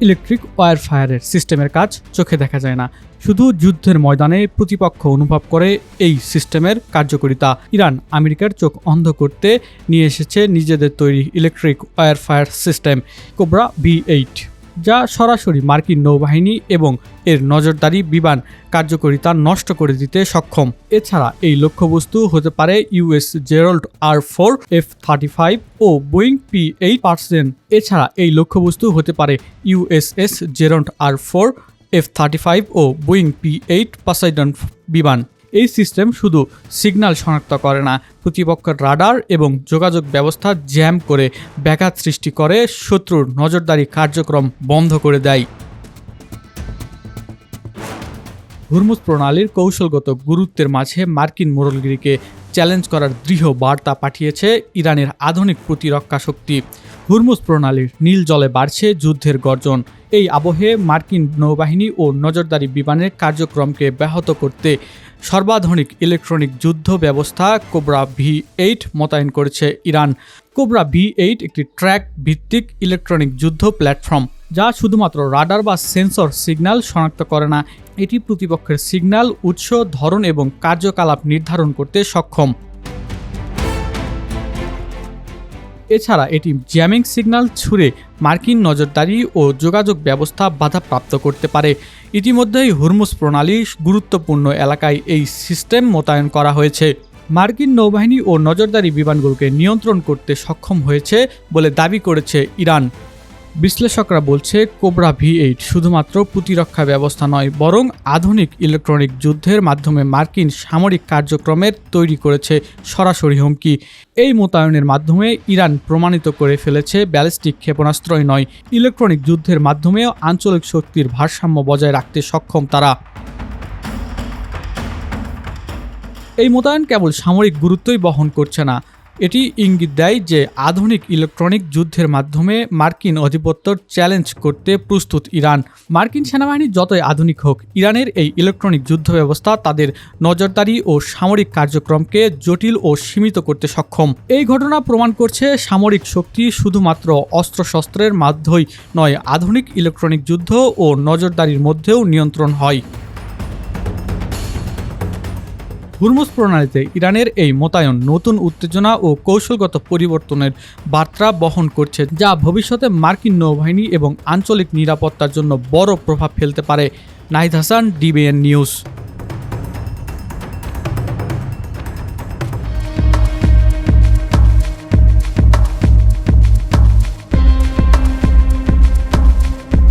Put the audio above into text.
Electric ওয়্যারফায়ারের সিস্টেমের কাজ চোখে দেখা যায় না, শুধু যুদ্ধের ময়দানে প্রতিপক্ষ অনুভব করে এই সিস্টেমের কার্যকারিতা। ইরান আমেরিকার চোখ অন্ধ করতে নিয়ে এসেছে নিজেদের তৈরি ইলেকট্রিক ওয়্যারফায়ার সিস্টেম কোবরা B8, যা সরাসরি মার্কিন নৌবাহিনী এবং এর নজরদারি বিমান কার্যকারিতা নষ্ট করে দিতে সক্ষম। এছাড়া এই লক্ষ্যবস্তু হতে পারে ইউএস জেরাল্ড R4 F-35 ও বোয়িং P-8। এছাড়া এই লক্ষ্যবস্তু হতে পারে USS জেরাল্ড R4 F-35 ও বোয়িং P-8 পসাইডন বিমান। এই সিস্টেম শুধু সিগন্যাল শনাক্ত করে না, প্রতিপক্ষের রাডার এবং যোগাযোগ ব্যবস্থা জ্যাম করে ব্যাঘাত সৃষ্টি করে, শত্রুর নজরদারি কার্যক্রম বন্ধ করে দেয়। হুরমুজ প্রণালীর কৌশলগত গুরুত্বের মাঝে মার্কিন মোড়লগিরিকে চ্যালেঞ্জ করার দৃঢ় বার্তা পাঠিয়েছে ইরানের আধুনিক প্রতিরক্ষা শক্তি। হুরমুজ প্রণালীর নীল জলে বাড়ছে যুদ্ধের গর্জন। এই আবহে মার্কিন নৌবাহিনী ও নজরদারি বিমানের কার্যক্রমকে ব্যাহত করতে সর্বাধুনিক ইলেকট্রনিক যুদ্ধ ব্যবস্থা কোবরা B8 মোতায়েন করেছে ইরান। কোবরা B8 একটি ট্র্যাক ভিত্তিক ইলেকট্রনিক যুদ্ধ প্ল্যাটফর্ম, যা শুধুমাত্র রাডার বা সেন্সর সিগন্যাল শনাক্ত করে না, এটি প্রতিপক্ষের সিগন্যাল উৎস, ধরন এবং কার্যকলাপ নির্ধারণ করতে সক্ষম। এছাড়া এটি জ্যামিং সিগন্যাল ছুড়ে মার্কিন নজরদারি ও যোগাযোগ ব্যবস্থা বাধাপ্রাপ্ত করতে পারে। ইতিমধ্যেই হুরমুজ প্রণালী গুরুত্বপূর্ণ এলাকায় এই সিস্টেম মোতায়েন করা হয়েছে। মার্কিন নৌবাহিনী ও নজরদারি বিমানগুলোকে নিয়ন্ত্রণ করতে সক্ষম হয়েছে বলে দাবি করেছে ইরান। বিশ্লেষকরা বলছে কোবরা B8 শুধুমাত্র প্রতিরক্ষা ব্যবস্থা নয়, বরং আধুনিক ইলেকট্রনিক যুদ্ধের মাধ্যমে মার্কিন সামরিক কার্যক্রমের তৈরি করেছে সরাসরি হুমকি। এই মোতায়েনের মাধ্যমে ইরান প্রমাণিত করে ফেলেছে ব্যালিস্টিক ক্ষেপণাস্ত্রই নয়, ইলেকট্রনিক যুদ্ধের মাধ্যমেও আঞ্চলিক শক্তির ভারসাম্য বজায় রাখতে সক্ষম তারা। এই মোতায়েন কেবল সামরিক গুরুত্বই বহন করছে না, এটি ইঙ্গিত দেয় যে আধুনিক ইলেকট্রনিক যুদ্ধের মাধ্যমে মার্কিন আধিপত্যর চ্যালেঞ্জ করতে প্রস্তুত ইরান। মার্কিন সেনাবাহিনী যতই আধুনিক হোক, ইরানের এই ইলেকট্রনিক যুদ্ধ ব্যবস্থা তাদের নজরদারি ও সামরিক কার্যক্রমকে জটিল ও সীমিত করতে সক্ষম। এই ঘটনা প্রমাণ করছে সামরিক শক্তি শুধুমাত্র অস্ত্রশস্ত্রের মাধ্যমেই নয়, আধুনিক ইলেকট্রনিক যুদ্ধ ও নজরদারির মধ্যেও নিয়ন্ত্রণ হয়। হুরমুজ প্রণালীতে ইরানের এই মোতায়েন নতুন উত্তেজনা ও কৌশলগত পরিবর্তনের বার্তা বহন করছে, যা ভবিষ্যতে মার্কিন নৌবাহিনী এবং আঞ্চলিক নিরাপত্তার জন্য বড় প্রভাব ফেলতে পারে। Nahid Hasan, DBN news.